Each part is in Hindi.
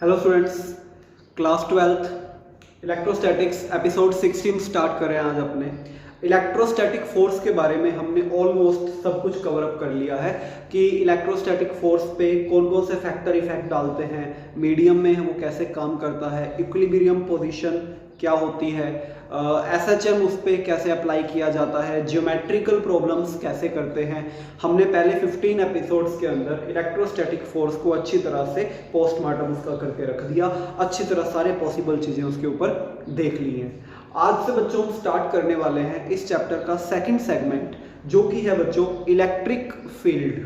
Hello students, class 12th electrostatics episode 16 start कर रहे हैं आज अपने। इलेक्ट्रोस्टैटिक फोर्स के बारे में हमने ऑलमोस्ट सब कुछ कवर अप कर लिया है कि इलेक्ट्रोस्टैटिक फोर्स पे कौन कौन से फैक्टर इफेक्ट डालते हैं, मीडियम में वो कैसे काम करता है, इक्विलिब्रियम पोजीशन क्या होती है, एसएचएम उस पर कैसे अप्लाई किया जाता है, ज्योमेट्रिकल प्रॉब्लम्स कैसे करते हैं। हमने पहले 15 एपिसोड्स के अंदर इलेक्ट्रोस्टैटिक फोर्स को अच्छी तरह से पोस्टमार्टम उसका करके रख दिया, अच्छी तरह सारे पॉसिबल चीज़ें उसके ऊपर देख ली हैं। आज से बच्चों हम स्टार्ट करने वाले हैं इस चैप्टर का सेकंड सेगमेंट, जो कि है बच्चों इलेक्ट्रिक फील्ड।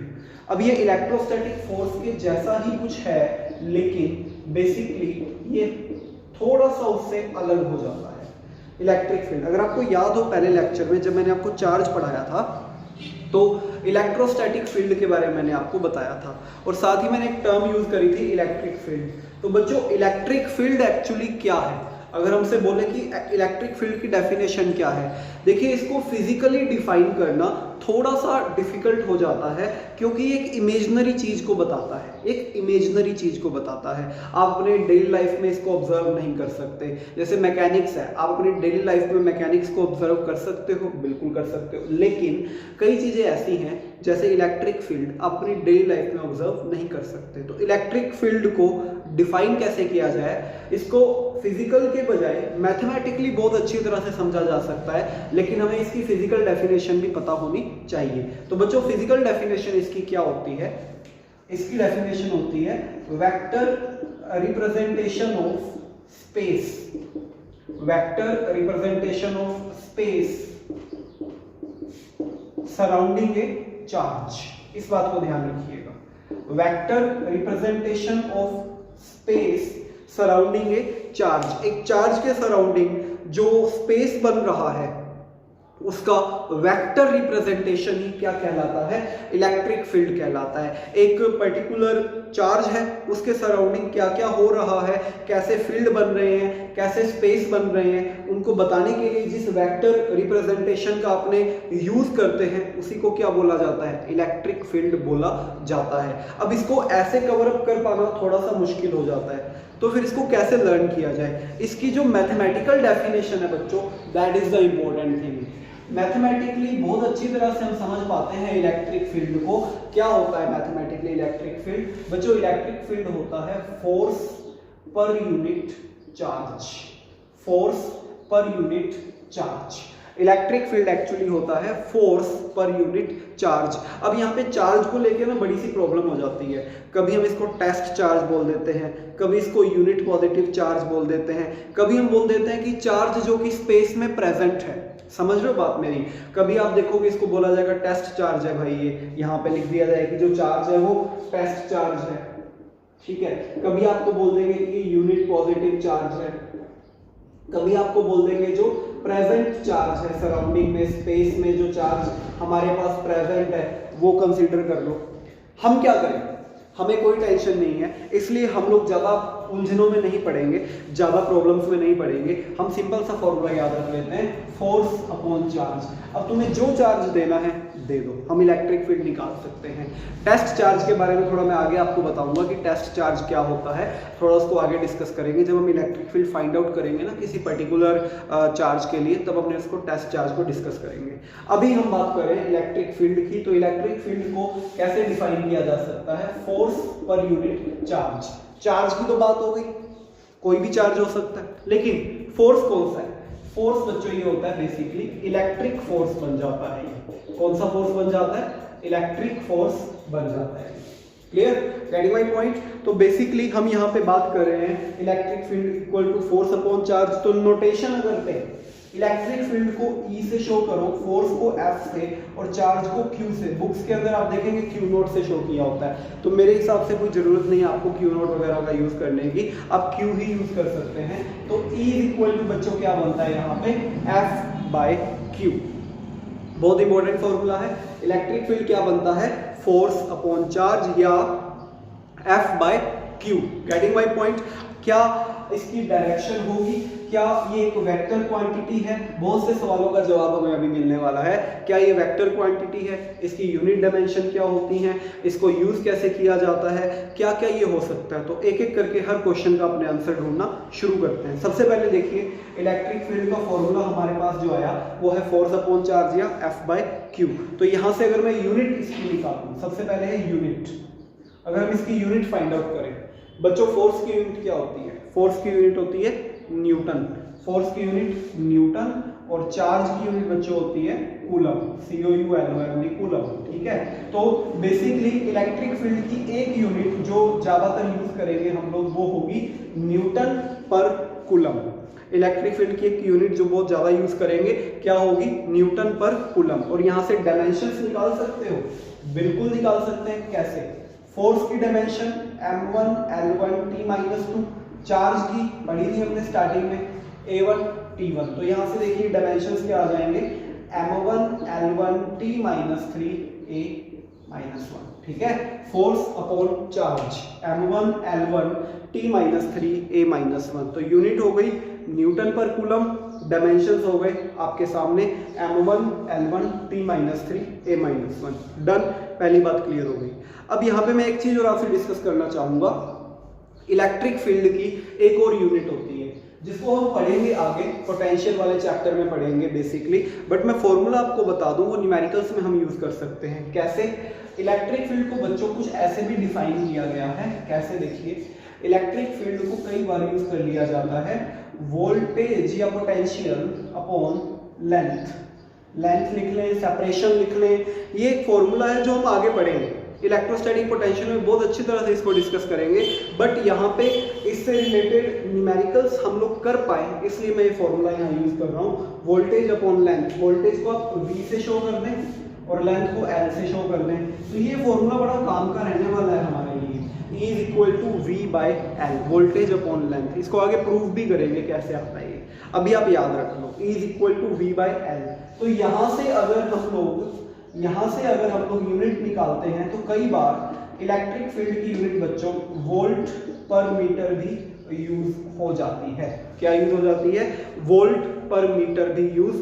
अब ये इलेक्ट्रोस्टैटिक फोर्स के जैसा ही कुछ है, लेकिन बेसिकली ये थोड़ा सा उससे अलग हो जाता है। इलेक्ट्रिक फील्ड, अगर आपको याद हो पहले लेक्चर में जब मैंने आपको चार्ज पढ़ाया था तो इलेक्ट्रोस्टैटिक फील्ड के बारे में मैंने आपको बताया था, और साथ ही मैंने एक टर्म यूज करी थी इलेक्ट्रिक फील्ड। तो बच्चों इलेक्ट्रिक फील्ड एक्चुअली क्या है? अगर हमसे बोले कि इलेक्ट्रिक फील्ड की डेफिनेशन क्या है, देखिए इसको फिजिकली डिफाइन करना थोड़ा सा डिफिकल्ट हो जाता है, क्योंकि एक इमेजिनरी चीज को बताता है, एक इमेजिनरी चीज को बताता है। आप अपने डेली लाइफ में इसको ऑब्जर्व नहीं कर सकते। जैसे मैकेनिक्स है, आप अपनी डेली लाइफ में मैकेनिक्स को ऑब्जर्व कर सकते हो, बिल्कुल कर सकते हो, लेकिन कई चीजें ऐसी हैं जैसे इलेक्ट्रिक फील्ड आप अपनी डेली लाइफ में ऑब्जर्व नहीं कर सकते। तो इलेक्ट्रिक फील्ड को डिफाइन कैसे किया जाए, इसको फिजिकल के बजाय मैथमेटिकली बहुत अच्छी तरह से समझा जा सकता है, लेकिन हमें इसकी फिजिकल डेफिनेशन भी पता होनी चाहिए। तो बच्चों फिजिकल डेफिनेशन इसकी क्या होती है? इसकी डेफिनेशन होती है vector representation of space, vector representation of space surrounding A charge. इस बात को ध्यान रखिएगा, vector representation of space surrounding A charge. एक चार्ज के सराउंडिंग जो स्पेस बन रहा है उसका वेक्टर रिप्रेजेंटेशन ही क्या कहलाता है? इलेक्ट्रिक फील्ड कहलाता है। एक पर्टिकुलर चार्ज है, उसके सराउंडिंग क्या क्या हो रहा है, कैसे फील्ड बन रहे हैं, कैसे स्पेस बन रहे हैं, उनको बताने के लिए जिस वेक्टर रिप्रेजेंटेशन का आपने यूज करते हैं उसी को क्या बोला जाता है? इलेक्ट्रिक फील्ड बोला जाता है। अब इसको ऐसे कवर अप कर पाना थोड़ा सा मुश्किल हो जाता है, तो फिर इसको कैसे लर्न किया जाए? इसकी जो मैथमेटिकल डेफिनेशन है बच्चों, that is the important thing. Mathematically बहुत अच्छी तरह से हम समझ पाते हैं इलेक्ट्रिक फील्ड को। क्या होता है मैथमेटिकली इलेक्ट्रिक फील्ड? बच्चों इलेक्ट्रिक फील्ड होता है force per unit charge, force per unit charge. Electric field actually होता है फोर्स पर यूनिट चार्ज। अब यहाँ पे चार्ज को लेके ना बड़ी सी प्रॉब्लम हो जाती है। कभी हम इसको टेस्ट चार्ज बोल देते हैं, कभी इसको यूनिट पॉजिटिव चार्ज बोल देते हैं, कभी हम बोल देते हैं कि चार्ज जो कि स्पेस में प्रेजेंट है। समझ रहे हो बात मेरी? कभी आप देखोगे इसको बोला जाएगा टेस्ट चार्ज है भाई, ये यहाँ पे लिख दिया जाएगा कि जो चार्ज है वो टेस्ट चार्ज है, ठीक है। कभी आपको बोल देंगे कि यूनिट पॉजिटिव चार्ज है, कभी आपको बोल देंगे जो प्रेजेंट चार्ज है सराउंडिंग में, स्पेस में जो चार्ज हमारे पास प्रेजेंट है वो कंसीडर कर लो। हम क्या करें? हमें कोई टेंशन नहीं है, इसलिए हम लोग ज्यादा उलझनों में नहीं पड़ेंगे, ज्यादा प्रॉब्लम्स में नहीं पड़ेंगे। हम सिंपल सा फॉर्मूला याद रख लेते हैं, फोर्स अपॉन चार्ज। अब तुम्हें जो चार्ज देना है दे दो, हम इलेक्ट्रिक फील्ड निकाल सकते हैं। टेस्ट चार्ज के बारे में थोड़ा मैं आगे आपको बताऊंगा कि टेस्ट चार्ज क्या होता है, थोड़ा उसको आगे डिस्कस करेंगे जब हम इलेक्ट्रिक फील्ड फाइंड आउट करेंगे ना किसी पर्टिकुलर चार्ज के लिए, तब अपने उसको टेस्ट चार्ज को डिस्कस करेंगे। अभी हम बात करें इलेक्ट्रिक फील्ड की, तो इलेक्ट्रिक फील्ड को कैसे डिफाइन किया जा सकता है? Force per unit charge. Charge की तो बात हो गई, कोई भी चार्ज हो सकता है, लेकिन फोर्स कौन सा है? फोर्स बच्चों ये होता है बेसिकली इलेक्ट्रिक फोर्स बन जाता है। कौन सा फोर्स बन जाता है? इलेक्ट्रिक फोर्स बन जाता है। क्लियर? Getting my point? तो बेसिकली हम यहाँ पे बात कर रहे हैं electric field equal to force upon charge. तो नोटेशन अगर पे इलेक्ट्रिक फील्ड को E से शो करो, फोर्स को F से और चार्ज को Q से। बुक्स के अंदर आप देखेंगे Q नोट से शो किया होता है, तो मेरे हिसाब से कोई जरूरत नहीं है आपको Q नोट वगैरह का यूज करने की, आप Q ही यूज कर सकते हैं। तो E इक्वल टू बच्चों क्या बनता है यहाँ पे? F by Q। बहुत इंपॉर्टेंट फॉर्मूला है। इलेक्ट्रिक फील्ड क्या बनता है? फोर्स अपॉन चार्ज या F by Q। Getting my point? क्या इसकी डायरेक्शन होगी? क्या ये एक वेक्टर क्वांटिटी है? बहुत से सवालों का जवाब हमें अभी मिलने वाला है। क्या ये वेक्टर क्वांटिटी है? इसकी यूनिट डायमेंशन क्या होती हैं? इसको यूज कैसे किया जाता है? क्या क्या ये हो सकता है? तो एक एक करके हर क्वेश्चन का अपने आंसर ढूंढना शुरू करते हैं। सबसे पहले देखिए, इलेक्ट्रिक फील्ड का फॉर्मूला हमारे पास जो आया वो है फोर्स अपॉन चार्ज या F/Q। तो यहां से अगर मैं यूनिट इसकी निकालूं, सबसे पहले है यूनिट। अगर हम इसकी यूनिट फाइंड आउट करें बच्चों, फोर्स की यूनिट क्या होती है? फोर्स की यूनिट होती है न्यूटन। फोर्स की यूनिट न्यूटन और चार्ज की यूनिट बच्चों होती है कूलम, COULOM, कूलम। ठीक है, तो बेसिकली इलेक्ट्रिक फील्ड की एक यूनिट जो ज्यादातर यूज करेंगे हम लोग वो होगी न्यूटन पर कूलम। इलेक्ट्रिक फील्ड की एक यूनिट जो बहुत ज्यादा यूज करेंगे क्या होगी? न्यूटन पर कूलम। और यहां से डायमेंशंस निकाल सकते हो? बिल्कुल निकाल सकते हैं। कैसे? फोर्स की dimension m1 l1 t-2, charge की पढ़ी थी हमने स्टार्टिंग में a1 t1। तो यहां से देखिए डायमेंशंस क्या आ जाएंगे? m1 l1 t-3 a-1। ठीक है, force upon charge m1 l1 t-3 a-1। तो यूनिट हो गई न्यूटन पर कूलम, डायमेंशंस हो गए आपके सामने m1 l1 t-3 a-1। Done, पहली बात क्लियर हो गई। अब यहाँ पे मैं एक चीज और आपसे डिस्कस करना चाहूंगा। इलेक्ट्रिक फील्ड की एक और यूनिट होती है जिसको हम पढ़ेंगे आगे, पोटेंशियल वाले चैप्टर में पढ़ेंगे बेसिकली, बट मैं फॉर्मूला आपको बता दूं, वो न्यूमेरिकल्स में हम यूज कर सकते हैं। कैसे? इलेक्ट्रिक फील्ड को बच्चों कुछ ऐसे भी डिफाइन किया गया है। कैसे? देखिए, इलेक्ट्रिक फील्ड को कई बार यूज कर लिया जाता है वोल्टेज या पोटेंशियल अपॉन लेंथ। लेंथ लिख लें, सेपरेशन लिख लें, ये एक फॉर्मूला है जो हम आगे पढ़ेंगे। इलेक्ट्रोस्टैटिक पोटेंशियल में बहुत अच्छी तरह से इसको डिस्कस करेंगे, बट यहाँ पे इससे रिलेटेड न्यूमेरिकल्स हम लोग कर पाए इसलिए मैं ये फॉर्मूला यहाँ यूज कर रहा हूँ। वोल्टेज अपॉन लेंथ, वोल्टेज को आप V से शो कर दें और लेंथ को L से शो कर दें। तो ये फॉर्मूला बड़ा काम का रहने वाला है हमारे लिए। E is equal to V/L, voltage upon length. इसको आगे प्रूव भी करेंगे कैसे आता है ये, अभी आप याद रख लो। E is equal to V/L। तो यहाँ से अगर हम लोग यूनिट निकालते हैं तो कई बार इलेक्ट्रिक फील्ड की यूनिट बच्चों वोल्ट पर मीटर भी यूज हो जाती है। क्या यूज हो जाती है? वोल्ट पर मीटर भी यूज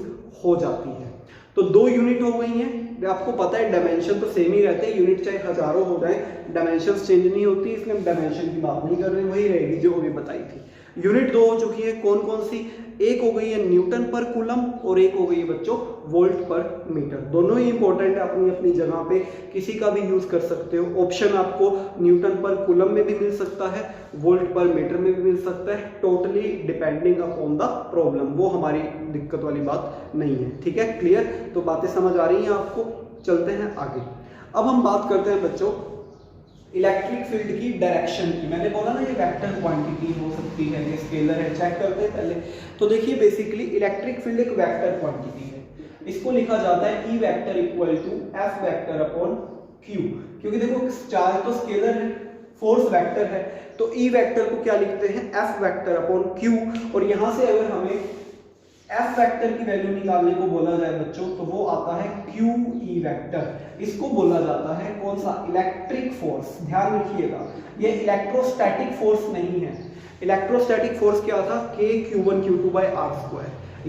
हो जाती है। तो दो यूनिट हो गई हैं। आपको पता है डायमेंशन तो सेम ही रहते हैं, यूनिट चाहे हजारों हो जाए डायमेंशन चेंज नहीं होती, इसलिए हम डायमेंशन की बात नहीं कर रहे, वही रहेगी जो अभी बताई थी। यूनिट दो हो चुकी है, कौन कौन सी? एक हो गई है न्यूटन पर कूलम और एक हो गई है बच्चों वोल्ट पर मीटर। दोनों ही इंपॉर्टेंट है अपनी अपनी जगह पे, किसी का भी यूज कर सकते हो। ऑप्शन आपको न्यूटन पर कूलम में भी मिल सकता है, वोल्ट पर मीटर में भी मिल सकता है, totally depending upon the problem. वो हमारी दिक्कत वाली बात नहीं है। ठीक है, क्लियर? तो बातें समझ आ रही हैं आपको? चलते हैं आगे। अब हम बात करते हैं बच्चों इलेक्ट्रिक फील्ड की डायरेक्शन की। मैंने बोला ना ये वेक्टर क्वांटिटी हो सकती है, ये स्केलर है। चेक करते हैं पहले। तो देखिए, बेसिकली इलेक्ट्रिक फील्ड एक वेक्टर क्वांटिटी है। इसको लिखा जाता है E vector equal to F vector upon Q। क्योंकि देखो चार्ज तो स्केलर है, फोर्स वेक्टर है, तो E वेक्टर को क्या लिखते हैं? F vector upon Q। और यहां से अगर हमें F वेक्टर की वैल्यू निकालने को बोला जाए बच्चों तो वो आता है QE वेक्टर। इसको बोला जाता है कौन सा? Electric force. ध्यान रखिएगा, ये इलेक्ट्रोस्टैटिक फोर्स नहीं है। इलेक्ट्रोस्टैटिक फोर्स क्या था? K(Q1Q2/r²।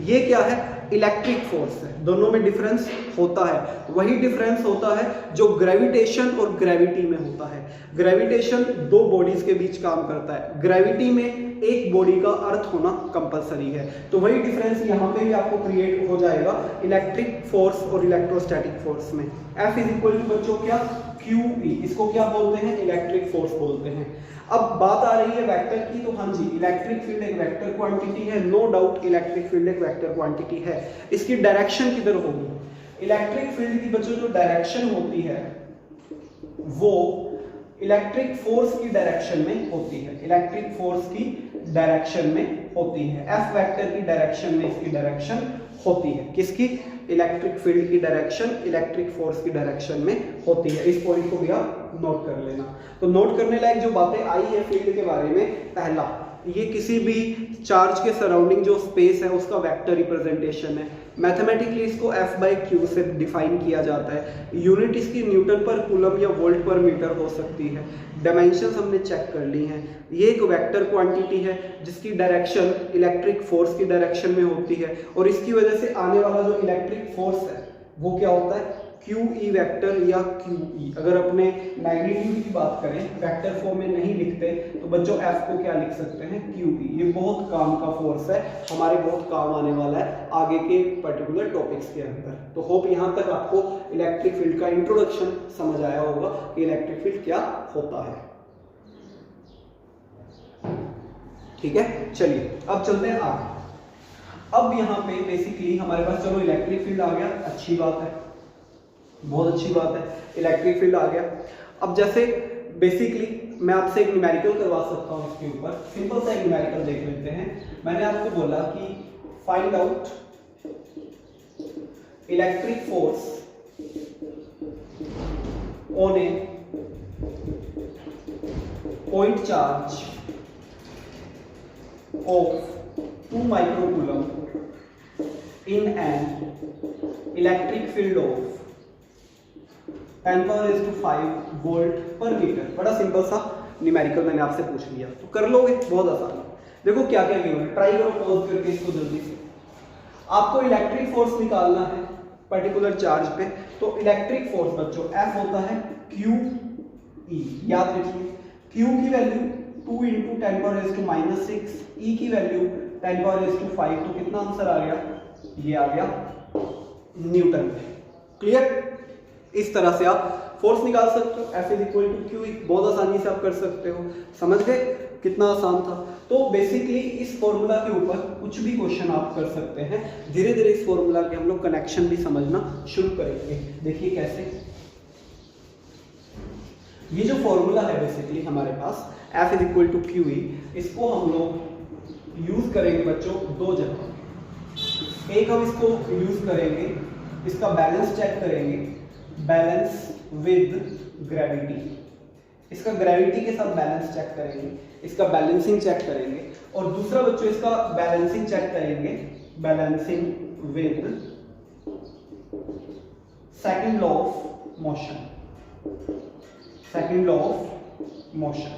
ये क्या है? इलेक्ट्रिक फोर्स है। दोनों में डिफरेंस होता है, वही डिफरेंस होता है जो ग्रेविटेशन और ग्रेविटी में होता है। ग्रेविटेशन दो बॉडीज के बीच काम करता है, ग्रेविटी में एक बॉडी का अर्थ होना कंपलसरी है। तो वही डिफरेंस यहाँ पे भी आपको क्रिएट हो जाएगा इलेक्ट्रिक फोर्स और इलेक्ट्रोस्टैटिक फोर्स में। F इज इक्वल टू बच्चों क्या? QE। इसको क्या बोलते हैं? इलेक्ट्रिक फोर्स बोलते हैं। अब बात आ रही है वेक्टर की, तो हाँ जी, इलेक्ट्रिक फील्ड एक वेक्टर क्वांटिटी है। नो डाउट इलेक्ट्रिक फील्ड एक वेक्टर क्वांटिटी है। इसकी डायरेक्शन किधर होगी? इलेक्ट्रिक फील्ड की बच्चों जो डायरेक्शन होती है वो इलेक्ट्रिक फोर्स की डायरेक्शन में होती है। इलेक्ट्रिक फोर्स की डायरेक्शन में होती है। F वेक्टर की डायरेक्शन में इसकी डायरेक्शन होती है। किसकी? इलेक्ट्रिक फील्ड की डायरेक्शन इलेक्ट्रिक फोर्स की डायरेक्शन में होती है। इस पॉइंट को भी आप नोट कर लेना। तो नोट करने लायक जो बातें आई है फील्ड के बारे में, पहला, ये किसी भी चार्ज के सराउंडिंग जो स्पेस है उसका वेक्टर रिप्रेजेंटेशन है। मैथमेटिकली इसको F/Q से डिफाइन किया जाता है। यूनिट इसकी न्यूटन पर कूलम या वोल्ट पर मीटर हो सकती है। डायमेंशंस हमने चेक कर ली हैं। ये एक वेक्टर क्वांटिटी है जिसकी डायरेक्शन इलेक्ट्रिक फोर्स की डायरेक्शन में होती है, और इसकी वजह से आने वाला जो इलेक्ट्रिक फोर्स है वो क्या होता है, QE वेक्टर या QE। अगर अपने मैग्नीट्यूड की बात करें, वेक्टर फॉर्म में नहीं लिखते तो बच्चों F को क्या लिख सकते हैं, QE। ये बहुत काम का फोर्स है, हमारे बहुत काम आने वाला है आगे के पर्टिकुलर टॉपिक्स के अंदर। तो होप यहाँ तक आपको इलेक्ट्रिक फील्ड का इंट्रोडक्शन समझ आया होगा कि इलेक्ट्रिक फील्ड क्या होता है। ठीक है, चलिए अब चलते हैं आगे। अब यहाँ पे बेसिकली हमारे पास, चलो इलेक्ट्रिक फील्ड आ गया, अच्छी बात है, बहुत अच्छी बात है, इलेक्ट्रिक फील्ड आ गया। अब जैसे बेसिकली मैं आपसे एक न्यूमेरिकल करवा सकता हूँ इसके ऊपर, सिंपल सा एक न्यूमेरिकल देख लेते हैं। मैंने आपको बोला कि find out electric force on A point charge of 2 microcoulomb in an electric field of 10⁵ volt पर मीटर। बड़ा सिंपल सा न्यूमेरिकल मैंने आपसे पूछ लिया, तो कर लोगे, बहुत आसान है। देखो क्या क्या गिवन है, ट्राई करो पॉज करके इसको जल्दी से। आपको इलेक्ट्रिक फोर्स निकालना है पर्टिकुलर चार्ज पे, तो इलेक्ट्रिक फोर्स बच्चों F होता है QE, याद रखिए। Q की वैल्यू 2 × 10⁻⁻⁶, E की वैल्यू 10⁵, तो कितना आंसर आ गया, ये आ गया न्यूटन में। क्लियर, इस तरह से आप फोर्स निकाल सकते हो, F = QE, बहुत आसानी से आप कर सकते हो। समझ गए कितना आसान था। तो बेसिकली इस फॉर्मूला के ऊपर कुछ भी क्वेश्चन आप कर सकते हैं। धीरे धीरे इस फॉर्मूला के हम लोग कनेक्शन भी समझना शुरू करेंगे। देखिए कैसे, ये जो फॉर्मूला है बेसिकली हमारे पास F = QE, इसको हम लोग यूज करेंगे बच्चों दो जगह। एक हम इसको यूज करेंगे, इसका बैलेंस चेक करेंगे, बैलेंस विद ग्रेविटी। इसका ग्रेविटी के साथ बैलेंस चेक करेंगे, इसका बैलेंसिंग चेक करेंगे। और दूसरा बच्चों इसका बैलेंसिंग चेक करेंगे, balancing with second law of motion, second law of motion.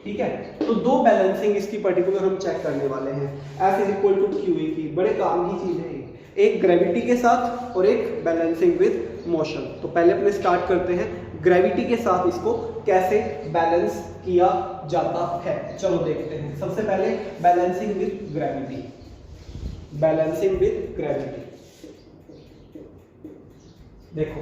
ठीक है, तो दो बैलेंसिंग इसकी पर्टिकुलर हम चेक करने वाले हैं F = QE की। बड़े काम की चीज है, एक ग्रेविटी के साथ और एक बैलेंसिंग विद मोशन। तो पहले अपने स्टार्ट करते हैं ग्रेविटी के साथ, इसको कैसे बैलेंस किया जाता है चलो देखते हैं। सबसे पहले balancing with gravity, balancing with gravity. देखो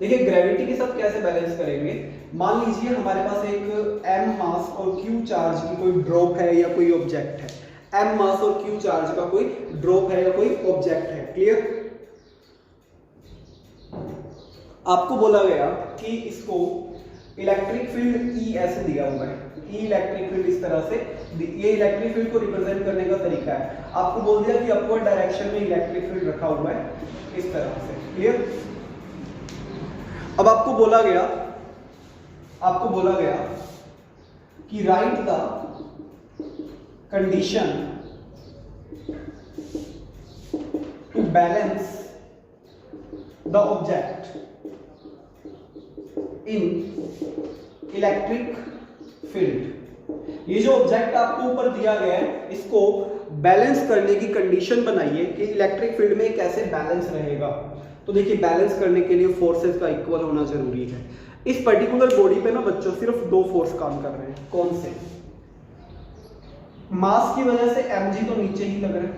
देखिए ग्रेविटी के साथ कैसे बैलेंस करेंगे। मान लीजिए हमारे पास एक m मास और q चार्ज की कोई ड्रॉप है या कोई ऑब्जेक्ट है। m मास और q चार्ज का कोई ड्रॉप है या कोई ऑब्जेक्ट है। क्लियर, आपको बोला गया कि इसको इलेक्ट्रिक फील्ड E ऐसे दिया हुआ है, E इलेक्ट्रिक फील्ड इस तरह से, ये इलेक्ट्रिक फील्ड को रिप्रेजेंट करने का तरीका है। आपको बोल दिया कि अपवर्ड डायरेक्शन में इलेक्ट्रिक फील्ड रखा हुआ है इस तरह से। क्लियर, अब आपको बोला गया कि right the condition to balance the object in electric field. ये जो ऑब्जेक्ट आपको ऊपर दिया गया है, इसको बैलेंस करने की कंडीशन बनाइए कि इलेक्ट्रिक फील्ड में कैसे बैलेंस रहेगा। तो देखिए बैलेंस करने के लिए फोर्सेस का इक्वल होना जरूरी है। इस पर्टिकुलर बॉडी पे ना बच्चों सिर्फ दो फोर्स काम कर रहे हैं। कौन से? मास की वजह से mg तो नीचे ही लग रहा है।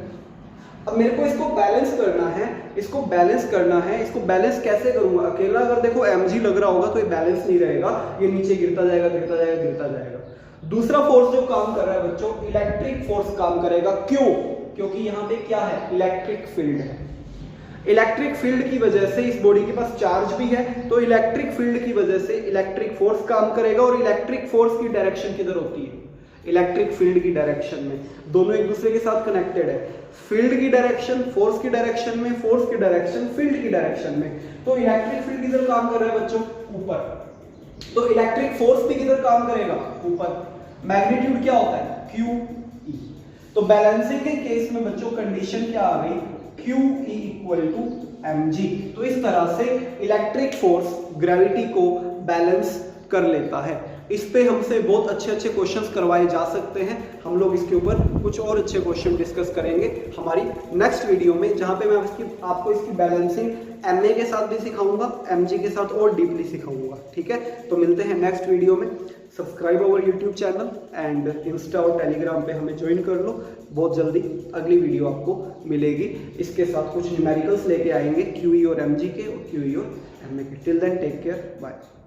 अब मेरे को इसको बैलेंस करना है, इसको बैलेंस कैसे करूंगा? अकेला अगर देखो mg लग रहा होगा तो ये बैलेंस नहीं रहेगा, ये नीचे गिरता जाएगा। दूसरा फोर्स जो काम कर रहा है बच्चों, इलेक्ट्रिक फोर्स काम करेगा। क्यों? क्योंकि यहाँ पे क्या है, इलेक्ट्रिक फील्ड है। इलेक्ट्रिक फील्ड की वजह से इस बॉडी के पास चार्ज भी है, तो इलेक्ट्रिक फील्ड की वजह से इलेक्ट्रिक फोर्स काम करेगा। और इलेक्ट्रिक फोर्स की डायरेक्शन किधर होती है? इलेक्ट्रिक फील्ड की डायरेक्शन में, दोनों एक दूसरे के साथ कनेक्टेड है। फील्ड की डायरेक्शन फोर्स की डायरेक्शन में, फोर्स की डायरेक्शन फील्ड की डायरेक्शन में। तो इलेक्ट्रिक फील्ड किधर काम कर रहा है बच्चों? ऊपर। तो इलेक्ट्रिक फोर्स भी किधर काम करेगा? ऊपर। मैग्नीट्यूड क्या होता है? QE। तो बैलेंसिंग के केस में बच्चों कंडीशन क्या आ गई? QE equal to mg। तो इस तरह से इलेक्ट्रिक फोर्स ग्रेविटी को बैलेंस कर लेता है। इस पे हमसे बहुत अच्छे अच्छे क्वेश्चंस करवाए जा सकते हैं। हम लोग इसके ऊपर कुछ और अच्छे क्वेश्चन डिस्कस करेंगे हमारी नेक्स्ट वीडियो में, जहां पे मैं आपको इसकी बैलेंसिंग MA के साथ भी सिखाऊंगा, MG के साथ और डीपली सिखाऊंगा। ठीक है, तो मिलते हैं नेक्स्ट वीडियो में। Subscribe our YouTube channel and Insta और टेलीग्राम पे हमें ज्वाइन कर लो। बहुत जल्दी अगली वीडियो आपको मिलेगी। इसके साथ कुछ न्यूमेरिकल्स लेके आएंगे QE और MG के, और QE और MA के। Till then take care, bye.